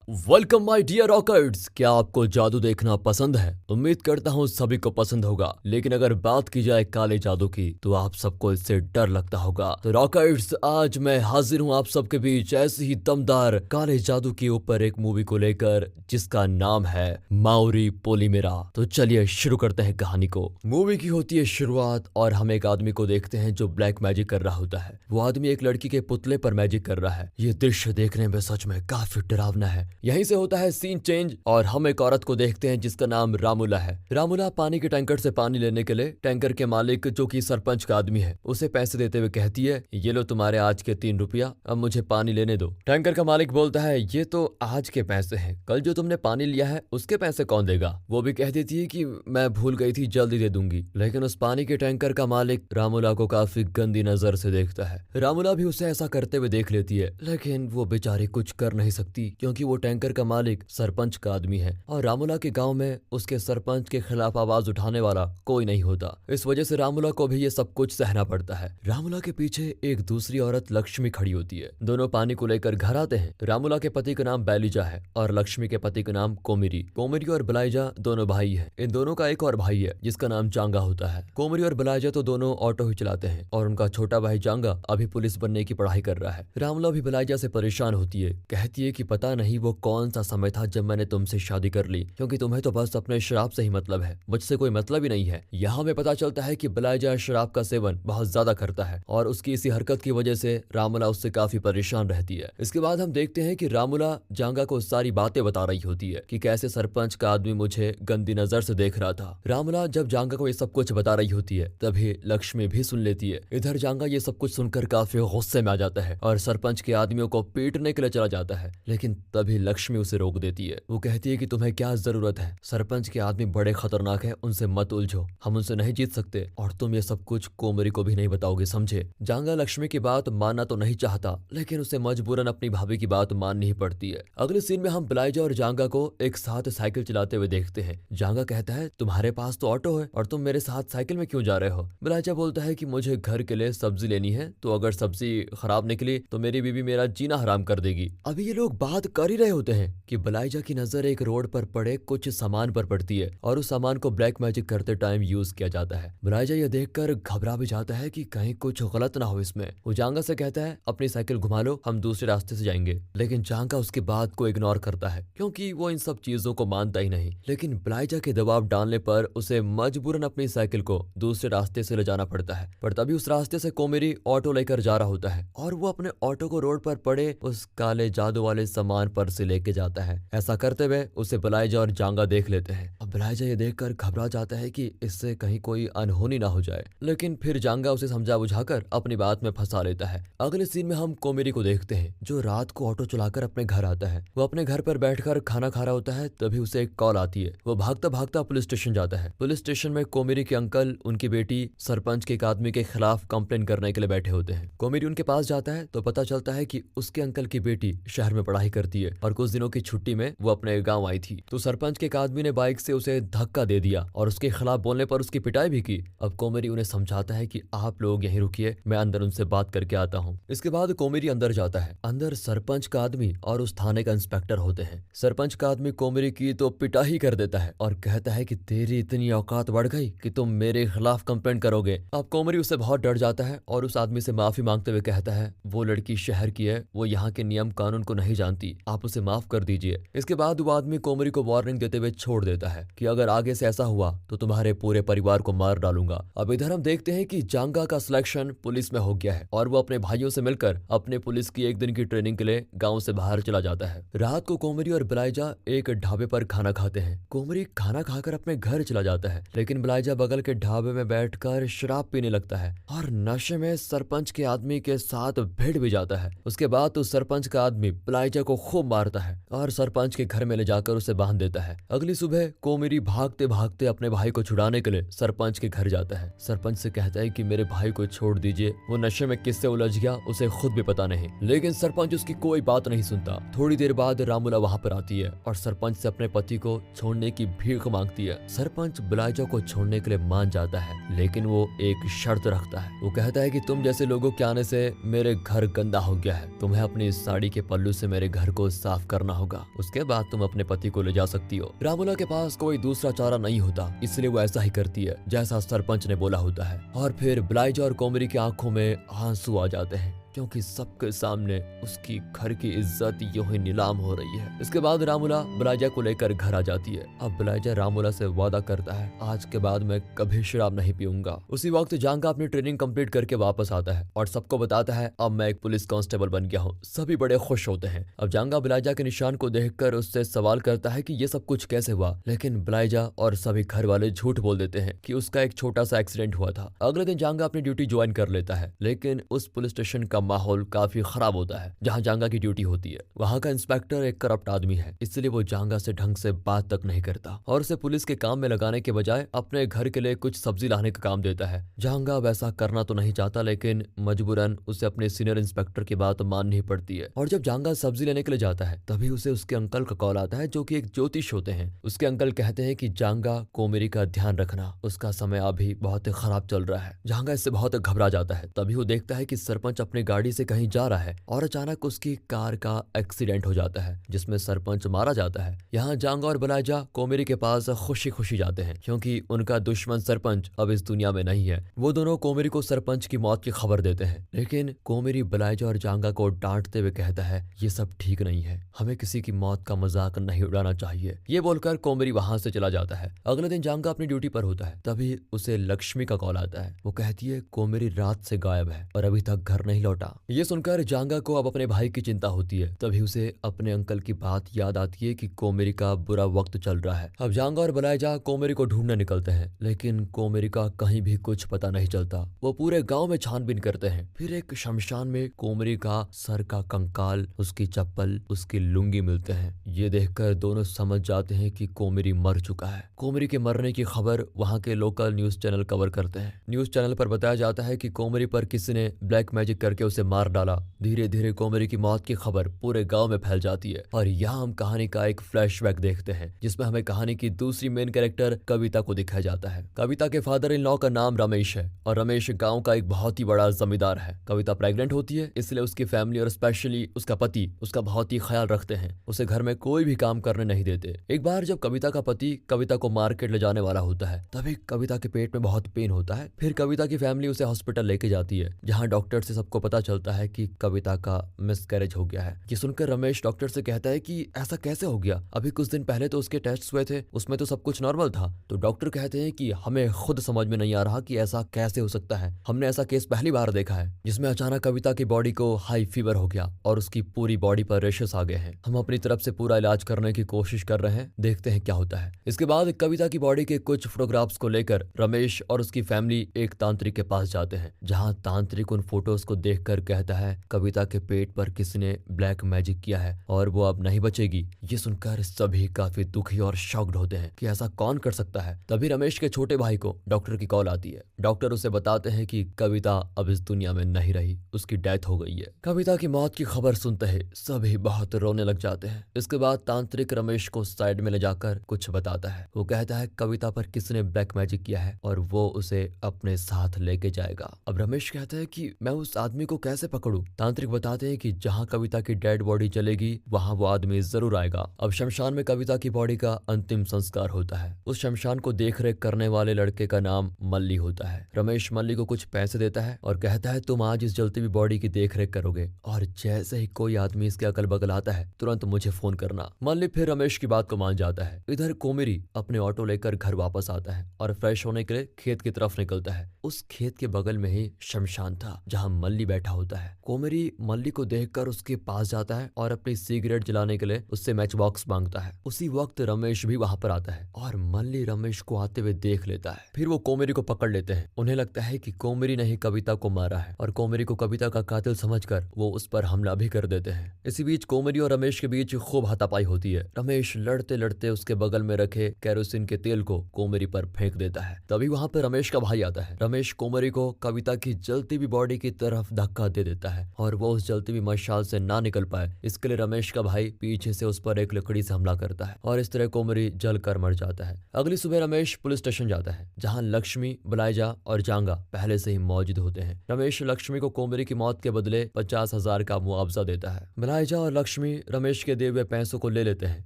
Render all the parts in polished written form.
Welcome my dear रॉकर्ट्स। क्या आपको जादू देखना पसंद है? उम्मीद करता हूँ सभी को पसंद होगा, लेकिन अगर बात की जाए काले जादू की तो आप सबको इससे डर लगता होगा। तो रॉकर्ट्स, आज मैं हाजिर हूँ आप सबके बीच ऐसी ही दमदार काले जादू के ऊपर एक मूवी को लेकर जिसका नाम है माउरी पोलीमेरा। तो चलिए शुरू करते हैं कहानी को। मूवी की होती है शुरुआत और हम एक आदमी को देखते हैं जो ब्लैक मैजिक कर रहा होता है। वो आदमी एक लड़की के पुतले पर मैजिक कर रहा है। ये दृश्य देखने में सच में काफी डरावना है। यहीं से होता है सीन चेंज और हम एक औरत को देखते हैं जिसका नाम रामुला है। रामुला पानी के टैंकर से पानी लेने के लिए टैंकर के मालिक जो कि सरपंच का आदमी है उसे पैसे देते हुए कहती है, ये लो तुम्हारे आज के 3 रुपया, अब मुझे पानी लेने दो। टैंकर का मालिक बोलता है, ये तो आज के पैसे हैं, कल जो तुमने पानी लिया है उसके पैसे कौन देगा? वो भी कह देती है कि मैं भूल गई थी, जल्दी दे दूंगी। लेकिन उस पानी के टैंकर का मालिक रामुला को काफी गंदी नजर से देखता है। रामुला भी उसे ऐसा करते हुए देख लेती है, लेकिन वो बेचारी कुछ कर नहीं सकती क्योंकि वो टैंकर का मालिक सरपंच का आदमी है और रामुला के गांव में उसके सरपंच के खिलाफ आवाज उठाने वाला कोई नहीं होता। इस वजह से रामुला को भी ये सब कुछ सहना पड़ता है। रामुला के पीछे एक दूसरी औरत लक्ष्मी खड़ी होती है। दोनों पानी को लेकर घर आते हैं। रामुला के पति का नाम बैलीजा है और लक्ष्मी के पति का नाम कोमिरी। कोमिरी और बलाइजा दोनों भाई हैं। इन दोनों का एक और भाई है जिसका नाम जांगा होता है। कोमिरी और बलाइजा तो दोनों ऑटो ही चलाते हैं और उनका छोटा भाई जांगा अभी पुलिस बनने की पढ़ाई कर रहा है। रामुला भी बलाइजा से परेशान होती है, कहती है कि पता नहीं वो कौन सा समय था जब मैंने तुमसे शादी कर ली, क्योंकि तुम्हें तो बस अपने शराब से ही मतलब है, मुझसे कोई मतलब ही नहीं है। यहाँ हमें पता चलता है कि बलाइजा शराब का सेवन बहुत ज्यादा करता है और उसकी इसी हरकत की वजह से रामुला उससे काफी परेशान रहती है। इसके बाद हम देखते हैं कि रामुला जांगा को सारी बातें बता रही होती है कि कैसे सरपंच का आदमी मुझे गंदी नजर से देख रहा था। रामुला जब जांगा को ये सब कुछ बता रही होती है तभी लक्ष्मी भी सुन लेती है। इधर जांगा ये सब कुछ सुनकर काफी गुस्से में आ जाता है और सरपंच के आदमियों को पीटने के लिए चला जाता है, लेकिन तभी लक्ष्मी उसे रोक देती है। वो कहती है कि तुम्हें क्या जरूरत है, सरपंच के आदमी बड़े खतरनाक है, उनसे मत उलझो, हम उनसे नहीं जीत सकते और तुम ये सब कुछ कोमरी को भी नहीं बताओगे, समझे? जांगा लक्ष्मी की बात मानना तो नहीं चाहता, लेकिन उसे मजबूरन अपनी भाभी की बात माननी ही पड़ती है। अगले सीन में हम बलाइजा और जांगा को एक साथ साइकिल चलाते हुए देखते हैं। जांगा कहता है, तुम्हारे पास तो ऑटो है और तुम मेरे साथ साइकिल में क्यों जा रहे हो? बलाइजा बोलता है कि मुझे घर के लिए सब्जी लेनी है, तो अगर सब्जी खराब निकली तो मेरी बीवी मेरा जीना हराम कर देगी। अभी ये लोग बात कर ही रहे होते हैं कि बलाइजा की नजर एक रोड पर पड़े कुछ सामान पर पड़ती है और उस सामान को ब्लैक मैजिक करते टाइम यूज किया जाता है। बलाइजा ये देखकर घबरा भी जाता है कि कहीं कुछ गलत ना हो इसमें। वो जांगा से कहता है, अपनी साइकिल घुमा लो, हम दूसरे रास्ते से जाएंगे। लेकिन जांगा उसकी बात को इग्नोर करता है क्योंकि वो इन सब चीजों को मानता ही नहीं। लेकिन बलाइजा के दबाव डालने पर उसे मजबूरन अपनी साइकिल को दूसरे रास्ते से ले जाना पड़ता है। पर तभी उस रास्ते से कोमेरी ऑटो लेकर जा रहा होता है और वो अपने ऑटो को रोड पर पड़े उस काले जादू वाले सामान पर से लेके जाता है। ऐसा करते हुए उसे बलाइजा और जांगा देख लेते हैं। अब बलाइजा ये देखकर घबरा जाता है कि इससे कहीं कोई अनहोनी ना हो जाए, लेकिन फिर जांगा उसे समझा बुझाकर अपनी बात में फंसा लेता है। अगले सीन में हम कोमेरी को देखते हैं जो रात को ऑटो चलाकर अपने घर आता है। वो अपने घर पर बैठकर खाना खा रहा होता है, तभी उसे एक कॉल आती है। वो भागता भागता पुलिस स्टेशन जाता है। पुलिस स्टेशन में कोमेरी के अंकल उनकी बेटी सरपंच के एक आदमी के खिलाफ कंप्लेन करने के लिए बैठे होते हैं। कोमेरी उनके पास जाता है तो पता चलता है कि उसके अंकल की बेटी शहर में पढ़ाई करती है और कुछ दिनों की छुट्टी में वो अपने गांव आई थी, तो सरपंच के एक आदमी ने बाइक से उसे धक्का दे दिया और उसके खिलाफ बोलने पर उसकी पिटाई भी की। अब कोमेरी उन्हें समझाता है कि आप लोग यहीं रुकिए, मैं अंदर उनसे बात करके आता हूँ। इसके बाद कोमेरी अंदर जाता है। अंदर सरपंच का आदमी और उस थाने का इंस्पेक्टर होते हैं। सरपंच का आदमी कोमेरी की तो पिटाई कर देता है और कहता है कि तेरी इतनी औकात बढ़ गई कि तुम मेरे खिलाफ कंप्लेंट करोगे। अब कोमेरी उससे बहुत डर जाता है और उस आदमी से माफी मांगते हुए कहता है, वो लड़की शहर की है, वो यहाँ के नियम कानून को नहीं जानती, आप उसे माफ कर दीजिए। इसके बाद वो आदमी कोमरी को वार्निंग देते हुए छोड़ देता है कि अगर आगे से ऐसा हुआ तो तुम्हारे पूरे परिवार को मार डालूंगा। अब इधर हम देखते हैं कि जांगा का सिलेक्शन पुलिस में हो गया है और वो अपने भाइयों से मिलकर अपने पुलिस की एक दिन की ट्रेनिंग के लिए गाँव से बाहर चला जाता है। रात को कोमरी और बलाइजा एक ढाबे पर खाना खाते हैं। कोमरी खाना खाकर अपने घर चला जाता है, लेकिन बलाइजा बगल के ढाबे में बैठकर शराब पीने लगता है और नशे में सरपंच के आदमी के साथ भिड़ भी जाता है। उसके बाद तो सरपंच का आदमी बलाइजा को खूब मारता है और सरपंच के घर में ले जाकर उसे बांध देता है। अगली सुबह कोमेरी भागते भागते अपने भाई को छुड़ाने के लिए सरपंच के घर जाता है। सरपंच से कहता है कि मेरे भाई को छोड़ दीजिए, वो नशे में किससे उलझ गया उसे खुद भी पता नहीं। लेकिन सरपंच उसकी कोई बात नहीं सुनता। थोड़ी देर बाद रामुला वहां पर आती है और सरपंच से अपने पति को छोड़ने की भीख मांगती है। सरपंच बलाइजा को छोड़ने के लिए मान जाता है, लेकिन वो एक शर्त रखता है। वो कहता है कि तुम जैसे लोगों के आने से मेरे घर गंदा हो गया है, तुम्हें अपनी साड़ी के पल्लू से मेरे घर को साफ साफ करना होगा, उसके बाद तुम अपने पति को ले जा सकती हो। रामूला के पास कोई दूसरा चारा नहीं होता, इसलिए वो ऐसा ही करती है जैसा सरपंच ने बोला होता है। और फिर बिलाइजा और कोमरी की आंखों में आंसू आ जाते हैं, क्योंकि सबके सामने उसकी घर की इज्जत यूं ही नीलाम हो रही है। इसके बाद रामूला बिलाइजा को लेकर घर आ जाती है। अब बिलाइजा रामूला से वादा करता है, आज के बाद मैं कभी शराब नहीं पीऊंगा। उसी वक्त जांगा अपनी ट्रेनिंग कंप्लीट करके वापस आता है और सबको बताता है, अब मैं एक पुलिस कांस्टेबल बन गया हूँ। सभी बड़े खुश होते हैं। अब जांगा बिलाइजा के निशान को देखकर उससे सवाल करता है कि ये सब कुछ कैसे हुआ, लेकिन बिलाइजा और सभी घर वाले झूठ बोल देते हैं कि उसका एक छोटा सा एक्सीडेंट हुआ था। अगले दिन जांगा अपनी ड्यूटी ज्वाइन कर लेता है, लेकिन उस पुलिस स्टेशन का माहौल काफी खराब होता है जहां जांगा की ड्यूटी होती है। वहां का इंस्पेक्टर एक करप्ट आदमी है, इसलिए वो जांगा से ढंग से बात तक नहीं करता और उसे पुलिस के काम में लगाने के बजाय अपने घर के लिए कुछ सब्जी लाने का काम देता है। जांगा वैसा करना तो नहीं चाहता, लेकिन मजबूरन उसे अपने सीनियर इंस्पेक्टर की बात माननी पड़ती है। और जब जांगा सब्जी लेने के लिए जाता है, तभी उसे उसके अंकल का कॉल आता है, जो कि एक ज्योतिष होते हैं। उसके अंकल कहते हैं कि जांगा कोमरी का ध्यान रखना, उसका समय अभी बहुत खराब चल रहा है। जांगा इससे बहुत घबरा जाता है। तभी वो देखता है कि सरपंच अपनी गाड़ी से कहीं जा रहा है और अचानक उसकी कार का एक्सीडेंट हो जाता है, जिसमें सरपंच मारा जाता है। यहाँ जांगा और बिलाइजा कोमरी के पास खुशी खुशी जाते हैं, क्योंकि उनका दुश्मन सरपंच अब इस दुनिया में नहीं है। वो दोनों कोमरी को सरपंच की मौत की खबर देते हैं, लेकिन कोमरी बिलाइजा और जांगा को डांटते हुए कहता है, ये सब ठीक नहीं है, हमें किसी की मौत का मजाक नहीं उड़ाना चाहिए। ये बोलकर कोमरी वहां से चला जाता है। अगले दिन जांगा अपनी ड्यूटी पर होता है, तभी उसे लक्ष्मी का कॉल आता है। वो कहती है, कोमरी रात से गायब है और अभी तक घर नहीं लौटा। ये सुनकर जांगा को अब अपने भाई की चिंता होती है। तभी उसे अपने अंकल की बात याद आती है कि कोमरी का बुरा वक्त चल रहा है। अब जांगा और बिलाइजा कोमरी को ढूंढने निकलते हैं, लेकिन कोमरी का कहीं भी कुछ पता नहीं चलता। वो पूरे गांव में छानबीन करते हैं। फिर एक शमशान में कोमरी का सर का कंकाल, उसकी चप्पल, उसकी लुंगी मिलते हैं। ये देखकर दोनों समझ जाते हैं कि कोमरी मर चुका है। कोमरी के मरने की खबर वहाँ के लोकल न्यूज चैनल कवर करते हैं। न्यूज चैनल पर बताया जाता है कि कोमरी पर किसी ने ब्लैक मैजिक करके उसे मार डाला। धीरे धीरे कोमरी की मौत की खबर पूरे गांव में फैल जाती है। और यहाँ हम कहानी का एक फ्लैशबैक देखते हैं, जिसमें हमें कहानी की दूसरी मेन कैरेक्टर कविता को दिखाया जाता है। कविता के फादर इन लॉ का नाम रमेश है और रमेश गांव का एक बहुत ही बड़ा जमींदार है। कविता प्रेग्नेंट होती है, इसलिए उसकी फैमिली और स्पेशली उसका पति उसका बहुत ही ख्याल रखते हैं। उसे घर में कोई भी काम करने नहीं देते। एक बार जब कविता का पति कविता को मार्केट ले जाने वाला होता है, तभी कविता के पेट में बहुत पेन होता है। फिर कविता की फैमिली उसे हॉस्पिटल लेके जाती है, जहाँ डॉक्टर से सबको पता चलता है कि कविता का मिसकैरेज हो गया है। ये सुनकर रमेश डॉक्टर से कहता है कि ऐसा कैसे हो गया, अभी कुछ दिन पहले तो उसके टेस्ट हुए थे, उसमें तो सब कुछ नॉर्मल था। तो डॉक्टर कहते हैं कि हमें खुद समझ में नहीं आ रहा कि ऐसा कैसे हो सकता है। हमने ऐसा केस पहली बार देखा है, जिसमें अचानक कविता की बॉडी को हाई फीवर हो गया और उसकी पूरी बॉडी पर रेशेस आ गए हैं। हम अपनी तरफ से पूरा इलाज करने की कोशिश कर रहे हैं, देखते हैं क्या होता है। इसके बाद कविता की बॉडी के कुछ फोटोग्राफ्स को लेकर रमेश और उसकी फैमिली एक तांत्रिक के पास जाते हैं, जहां तांत्रिक उन फोटोज को देखकर कहता है, कविता के पेट पर किसी ने ब्लैक मैजिक किया है और वो अब नहीं बचेगी। ये सुनकर सभी काफी दुखी और शॉक्ड होते हैं कि ऐसा कौन कर सकता है। तभी रमेश के छोटे भाई को डॉक्टर की कॉल आती है। डॉक्टर उसे बताते हैं कि कविता अब इस दुनिया में नहीं रही, उसकी डेथ हो गई है। कविता की मौत की खबर सुनते ही सभी बहुत रोने लग जाते हैं। इसके बाद तांत्रिक रमेश को साइड में ले जाकर कुछ बताता है। वो कहता है कविता पर किसने ब्लैक मैजिक किया है और वो उसे अपने साथ लेके जाएगा। अब रमेश कहता है कि मैं उस आदमी को कैसे पकड़ूं? तांत्रिक बताते हैं कि जहां कविता की डेड बॉडी चलेगी वहां वो आदमी जरूर आएगा। अब शमशान में कविता की बॉडी का अंतिम संस्कार होता है। उस शमशान को देखरेख करने वाले लड़के का नाम मल्ली होता है। रमेश मल्ली को कुछ पैसे देता है और कहता है तुम आज इस जलती हुई बॉडी की देखरेख करोगे और जैसे ही कोई आदमी इसके अगल बगल आता है तुरंत मुझे फोन करना। मल्ली फिर रमेश की बात को मान जाता है। इधर कोमरी अपने ऑटो लेकर घर वापस आता है और फ्रेश होने के लिए खेत की तरफ निकलता है। उस खेत के बगल में ही शमशान था जहाँ मल्ली बैठा होता है। कोमरी मल्ली को देखकर उसके पास जाता है और अपनी सिगरेट जलाने के लिए उससे मैच बॉक्स मांगता है। उसी वक्त रमेश भी वहां पर आता है और मल्ली रमेश को आते हुए देख लेता है। फिर वो कोमरी को पकड़ लेते हैं। उन्हें लगता है कि कोमरी ने ही कविता को मारा है और कोमरी को कविता का कातिल समझकर वो उस पर हमला भी कर देते हैं। इसी बीच कोमरी और रमेश के बीच खूब हाथापाई होती है। रमेश लड़ते लड़ते उसके बगल में रखे केरोसिन के तेल को कोमरी पर फेंक देता है। तभी वहां पर रमेश का भाई आता है। रमेश कोमरी को कविता की जलती हुई बॉडी की तरफ धक्का धक्का दे देता है और वो उस जलती हुई मशाल से ना निकल पाए इसके लिए रमेश का भाई पीछे से उस पर एक लकड़ी से हमला करता है और इस तरह कोमरी जल कर मर जाता है। अगली सुबह रमेश पुलिस स्टेशन जाता है जहाँ लक्ष्मी, बलाइजा और जांगा पहले से ही मौजूद होते हैं। रमेश लक्ष्मी को कोमरी की मौत के बदले 50,000 का मुआवजा देता है। बलाइजा और लक्ष्मी रमेश के दिए हुए पैसों को ले लेते हैं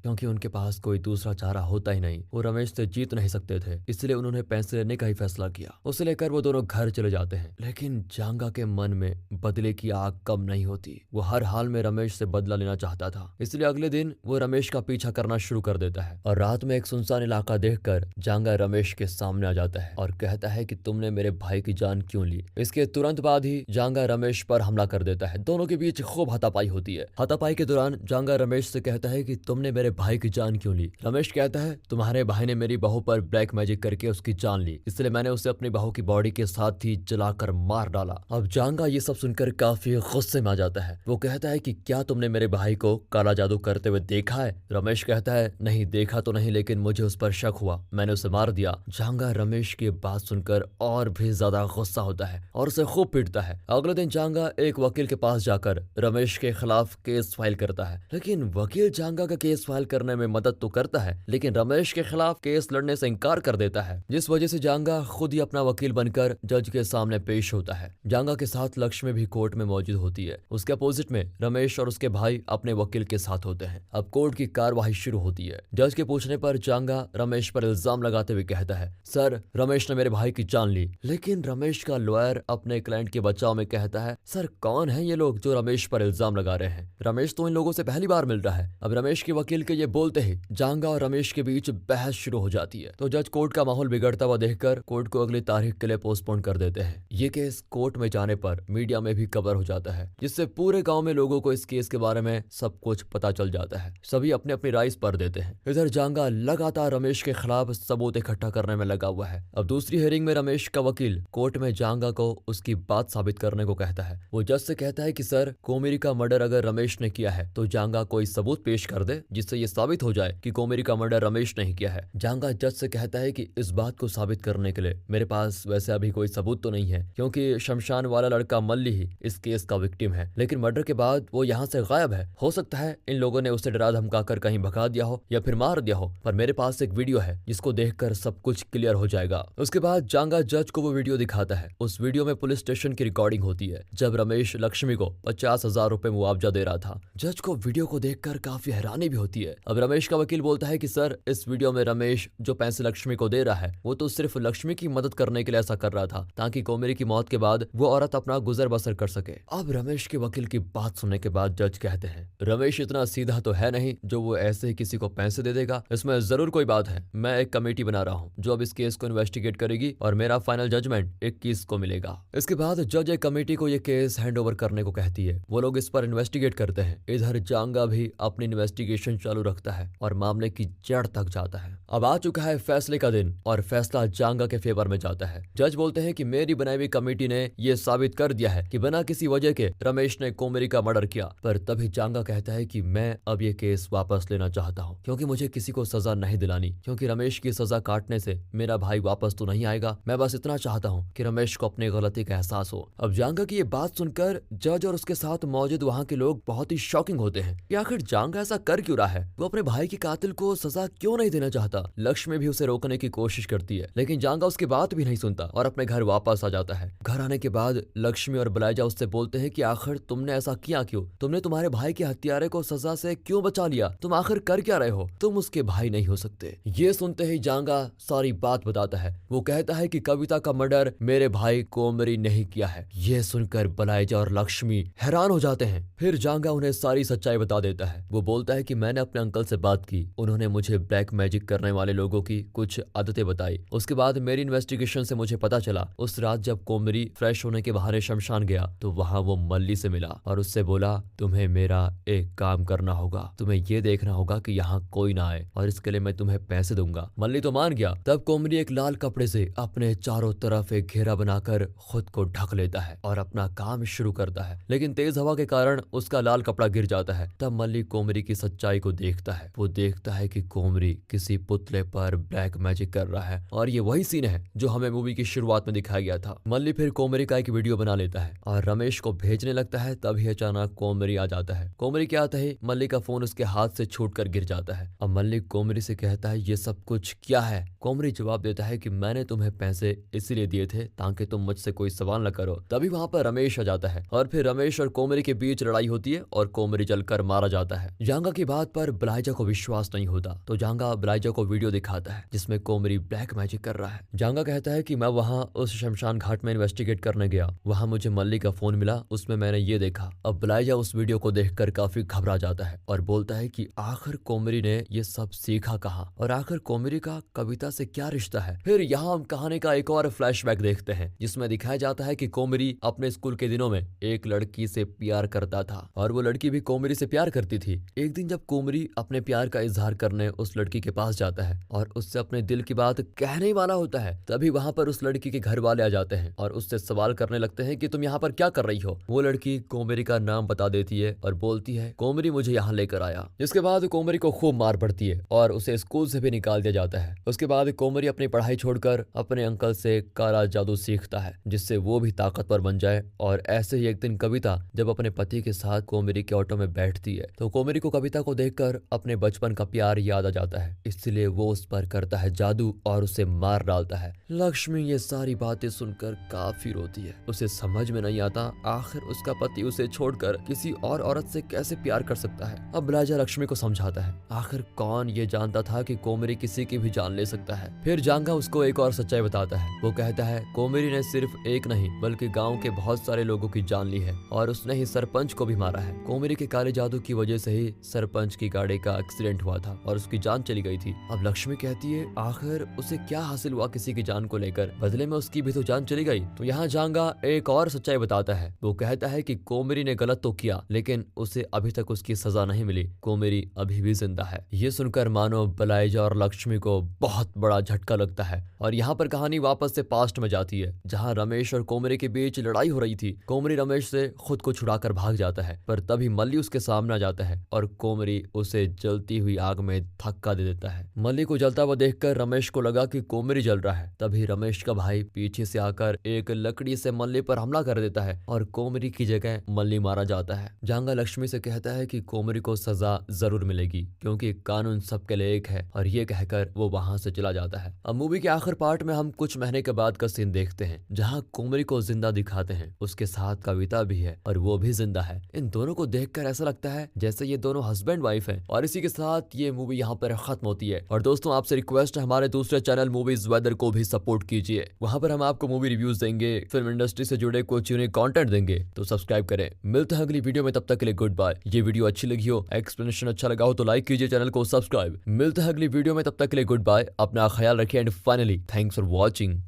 क्योंकि उनके पास कोई दूसरा चारा होता ही नहीं। वो रमेश से जीत नहीं सकते थे, इसलिए उन्होंने पैसे लेने का ही फैसला किया। उसे लेकर वो दोनों घर चले जाते हैं, लेकिन जांगा के मन में बदले की आग कम नहीं होती। वो हर हाल में रमेश से बदला लेना चाहता था, इसलिए अगले दिन वो रमेश का पीछा करना शुरू कर देता है और रात में एक सुनसान इलाका देखकर जांगा रमेश के सामने आ जाता है और कहता है कि तुमने मेरे भाई की जान क्यों ली। इसके तुरंत बाद ही जांगा रमेश पर हमला कर देता है। दोनों के बीच खूब हाथापाई होती है। हाथापाई के दौरान जांगा रमेश से कहता है कि तुमने मेरे भाई की जान क्यों ली। रमेश कहता है तुम्हारे भाई ने मेरी बहू पर ब्लैक मैजिक करके उसकी जान ली, इसलिए मैंने उसे अपनी बहू की बॉडी के साथ ही जलाकर मार डाला। अब जांगा ये सब सुनकर काफी गुस्से में आ जाता है। वो कहता है कि क्या तुमने मेरे भाई को काला जादू करते हुए देखा है। रमेश कहता है नहीं देखा तो नहीं, लेकिन मुझे उस पर शक हुआ, मैंने उसे मार दिया। जांगा रमेश की बात सुनकर और भी ज्यादा गुस्सा होता है और उसे खूब पीटता है। अगले दिन जांगा एक वकील के पास जाकर रमेश के खिलाफ केस फाइल करता है, लेकिन वकील जांगा का केस फाइल करने में मदद तो करता है लेकिन रमेश के खिलाफ केस लड़ने से इनकार कर देता है, जिस वजह से जांगा खुद ही अपना वकील बनकर जज के सामने पेश होता है। जांगा के साथ लक्ष्मी भी कोर्ट में मौजूद होती है। उसके अपोजिट में रमेश और उसके भाई अपने वकील के साथ होते हैं। अब कोर्ट की कार्यवाही शुरू होती है। जज के पूछने पर जांगा रमेश पर इल्जाम लगाते हुए कहता है सर, रमेश ने मेरे भाई की जान ली। लेकिन रमेश का लॉयर अपने क्लाइंट के बचाव में कहता है सर, कौन है ये लोग जो रमेश पर इल्जाम लगा रहे हैं। रमेश तो इन लोगों से पहली बार मिल रहा है। अब रमेश के वकील के ये बोलते ही जांगा और रमेश के बीच बहस शुरू हो जाती है। तो जज कोर्ट का माहौल बिगड़ता हुआ देखकर कोर्ट को अगली तारीख के लिए पोस्टपोन कर देते हैं। ये केस कोर्ट में जाने पर मीडिया में भी कवर हो जाता है, जिससे पूरे गांव में लोगों को इस केस के बारे में सब कुछ पता चल जाता है। सभी अपने अपनी राय पर देते हैं। इधर जांगा लगातार रमेश के खिलाफ सबूत इकट्ठा करने में लगा हुआ है। अब दूसरी हियरिंग में रमेश का वकील कोर्ट में जांगा को उसकी बात साबित करने को कहता है। वो जज से कहता है कि सर, कोमेरी का मर्डर अगर रमेश ने किया है तो जांगा कोई सबूत पेश कर दे जिससे ये साबित हो जाए कि कोमेरी का मर्डर रमेश ने ही किया है। जांगा जज से कहता है कि इस बात को साबित करने के लिए मेरे पास वैसे अभी कोई सबूत तो नहीं है, क्योंकि शमशान वाला लड़का मल्ली ही इस केस का विक्टिम है, लेकिन मर्डर के बाद वो यहाँ से गायब है। हो सकता है इन लोगों ने उसे डरा धमकाकर कहीं भगा दिया हो या फिर मार दिया हो, पर मेरे पास एक वीडियो है जिसको देखकर सब कुछ क्लियर हो जाएगा। उसके बाद जांगा जज को वो वीडियो दिखाता है। उस वीडियो में पुलिस स्टेशन की रिकॉर्डिंग होती है जब रमेश लक्ष्मी को 50,000 रुपए मुआवजा दे रहा था। जज को वीडियो को देखकर काफी हैरानी भी होती है। अब रमेश का वकील बोलता है कि सर, इस वीडियो में रमेश जो पैसे लक्ष्मी को दे रहा है वो तो सिर्फ लक्ष्मी की मदद करने के लिए ऐसा कर रहा था ताकि कोमेरी की मौत के बाद वो औरत अपना गुजर बसर कर सके। अब रमेश के वकील की बात सुनने के बाद जज कहते हैं रमेश इतना सीधा तो है नहीं जो वो ऐसे ही किसी को पैसे दे देगा, इसमें जरूर कोई बात है। मैं एक कमेटी बना रहा हूँ जो अब इस केस को इन्वेस्टिगेट करेगी और मेरा फाइनल जजमेंट 21 को मिलेगा। इसके बाद जज एक कमेटी को ये केस हैंड ओवर करने को कहती है। वो लोग इस पर इन्वेस्टिगेट करते हैं। इधर जांगा भी अपनी इन्वेस्टिगेशन चालू रखता है और मामले की जड़ तक जाता है। अब आ चुका है फैसले का दिन और फैसला जांगा के फेवर में जाता है। जज बोलते हैं कि मेरी बनाई हुई कमेटी ने ये साबित कर दिया है कि बिना किसी वजह के रमेश ने कोमेरी का मर्डर किया। पर तभी जांगा कहता है कि मैं अब ये केस वापस लेना चाहता हूँ, क्योंकि मुझे किसी को सजा नहीं दिलानी, क्योंकि रमेश की सजा काटने से मेरा भाई वापस तो नहीं आएगा। मैं बस इतना चाहता हूँ कि रमेश को अपनी गलती का एहसास हो। अब जांगा की ये बात सुनकर जज और उसके साथ मौजूद वहाँ के लोग बहुत ही शॉकिंग होते हैं कि आखिर जांगा ऐसा कर क्यों रहा है। वो अपने भाई के कातिल को सजा क्यों नहीं देना चाहता। लक्ष्मी भी उसे रोकने की कोशिश करती है, लेकिन जांगा उसकी बात भी नहीं सुनता और अपने घर वापस आ जाता है। घर आने के बाद लक्ष्मी और बलाइजा उससे बोलते हैं कि आखिर तुमने ऐसा किया क्यों, तुमने तुम्हारे भाई के हत्यारे को सजा से क्यों बचा लिया, तुम आखिर कर क्या रहे हो, तुम उसके भाई नहीं हो सकते। ये सुनते ही जांगा सारी बात बताता है। वो कहता है कि कविता का मर्डर मेरे भाई कोमरी नहीं किया है। ये सुनकर बलाइजा और लक्ष्मी हैरान हो जाते हैं। फिर जांगा उन्हें सारी सच्चाई बता देता है। वो बोलता है कि मैंने अपने अंकल से बात की, उन्होंने मुझे ब्लैक मैजिक करने वाले लोगों की कुछ आदतें बताई। उसके बाद मेरी इन्वेस्टिगेशन से मुझे पता चला उस रात जब कोमरी फ्रेश होने के बहाने शमशान गया तो वहाँ वो मल्ली से मिला और उससे बोला तुम्हें मेरा एक काम करना होगा, तुम्हें ये देखना होगा कि यहाँ कोई ना आए और इसके लिए मैं तुम्हें पैसे दूंगा। मल्ली तो मान गया। तब कोमरी एक लाल कपड़े से अपने चारों तरफ एक घेरा बनाकर खुद को ढक लेता है और अपना काम शुरू करता है, लेकिन तेज हवा के कारण उसका लाल कपड़ा गिर जाता है। तब मल्ली कोमरी की सच्चाई को देखता है। वो देखता है कि कोमरी किसी पुतले पर ब्लैक मैजिक कर रहा है और ये वही सीन है जो हमें मूवी की शुरुआत में दिखाया गया था। मल्ली फिर कोमरी का एक वीडियो बना लेता है और रमेश को भेजने लगता है। तभी अचानक कोमरी आ जाता है। कोमरी के आते ही मल्ली का फोन उसके हाथ से छूटकर गिर जाता है। अब मल्ली कोमरी से कहता है ये सब कुछ क्या है। कोमरी जवाब देता है कि मैंने तुम्हें पैसे इसीलिए दिए थे ताकि तुम मुझसे कोई सवाल न करो। तभी वहां पर रमेश आ जाता है और फिर रमेश और कोमरी के बीच लड़ाई होती है और कोमरी जलकर मारा जाता है। जांगा की बात पर बलाइजा को विश्वास नहीं होता तो जांगा बलाइजा को वीडियो दिखाता है जिसमें कोमरी ब्लैक मैजिक कर रहा है। जांगा कहता है कि मैं वहां उस शमशान घाट में इन्वेस्टिगेट करने गया, वहां मुझे मल्ली का फोन मिला, उसमें मैंने ये देखा। अब बलाइजा उस वीडियो को देखकर काफी घबरा जाता है और बोलता है कि आखिर कोमरी ने ये सब सीखा कहाँ और आखिर कोमरी का कविता से क्या रिश्ता है। फिर यहाँ हम कहानी का एक और फ्लैशबैक देखते हैं जिसमें दिखाया जाता है कि कोमरी अपने स्कूल के दिनों में एक लड़की से प्यार करता था और वो लड़की भी कोमरी से प्यार करती थी। एक दिन जब कोमरी अपने प्यार का इजहार करने उस लड़की के पास जाता है और उससे अपने दिल की बात कहने ही वाला होता है, तभी वहां पर उस लड़की के घर वाले आ जाते हैं और उससे सवाल करने लगते हैं कि तुम यहाँ पर क्या कर रही हो। वो लड़की कोमरी का नाम बता देती है और बोलती है कोमरी मुझे यहाँ लेकर आया। जिसके बाद कोमरी को खूब मार पड़ती है और उसे स्कूल से भी निकाल दिया जाता है। उसके बाद कोमरी अपनी पढ़ाई छोड़कर अपने अंकल से काला जादू सीखता है जिससे वो भी ताकतवर बन जाए। और ऐसे ही एक दिन कविता जब अपने पति के साथ कोमरी के ऑटो में बैठती है तो कोमरी को कविता को देखकर अपने बचपन का प्यार याद आ जाता है, इसलिए वो उस पर करता है जादू और उसे मार डालता है। लक्ष्मी ये सारी बातें सुनकर काफी रोती है। उसे समझ में नहीं आता आखिर उसका पति उसे छोड़कर किसी और औरत से कैसे प्यार कर सकता है। अब बलाइजा लक्ष्मी को समझाता है आखिर कौन ये जानता था कि कोमरी किसी की भी जान ले सकता है। फिर जांगा उसको एक और सच्चाई बताता है। वो कहता है कोमरी ने सिर्फ एक नहीं बल्कि गाँव के बहुत सारे लोगों की जान ली है और उसने ही सरपंच को भी मारा है। कोमरी के काले जादू की वजह से ही सरपंच की गाड़ी का एक्सीडेंट हुआ था और उसकी जान चली गई थी। अब लक्ष्मी कहती है आखिर उसे क्या हासिल हुआ किसी की जान को लेकर, बदले में उसकी भी तो जान चली गई। तो यहाँ जांगा एक और सच्चाई बताता है। वो कहता है कि कोमरी ने गलत तो किया लेकिन उसे अभी तक उसकी सजा नहीं मिली, कोमरी अभी भी जिंदा है। ये सुनकर मानो बलाइजा और लक्ष्मी को बहुत बड़ा झटका लगता है और यहाँ पर कहानी वापस से पास्ट में जाती है जहाँ रमेश और कोमरी के बीच लड़ाई हो रही थी। कोमरी रमेश से खुद को छुड़ाकर भाग जाता है पर तभी मल्ली उसके सामने आ जाता है और कोमरी उसे जलती हुई आग में धक्का दे देता है। मल्ली को जलता हुआ देखकर रमेश को लगा कि कोमरी जल रहा है। तभी रमेश का भाई पीछे से आकर एक लकड़ी से मल्ली पर हमला कर देता है और कोमरी की जगह मल्ली मारा जाता है। जांगा लक्ष्मी से कहता है कि कोमरी को सजा जरूर मिलेगी क्योंकि कानून सबके लिए एक है और ये कहकर वो वहां से चला जाता है। अब मूवी के आखिर पार्ट में हम कुछ महीने के बाद का सीन देखते हैं जहाँ कोमरी को जिंदा दिखाते हैं, उसके साथ कविता भी है और वो भी जिंदा है। इन दोनों को देखकर ऐसा लगता है जैसे ये दोनों हस्बैंड वाइफ हैं। और इसी के साथ ये मूवी यहाँ पर खत्म होती है। और दोस्तों आपसे रिक्वेस्ट है हमारे दूसरे चैनल मूवीज वेदर को भी सपोर्ट कीजिए, वहां पर हम आपको मूवी रिव्यूज देंगे, फिल्म इंडस्ट्री से जुड़े कुछ यूनिक कंटेंट देंगे, तो सब्सक्राइब करें। मिलते हैं अगली वीडियो में, तब तक के लिए गुड बाय। ये वीडियो अच्छी लगी हो, एक्सप्लेनेशन अच्छा लगा हो तो लाइक कीजिए, चैनल को सब्सक्राइब। मिलते हैं अगली वीडियो में, तब तक के लिए गुड बाय, अपना ख्याल रखिए and finally thanks for watching.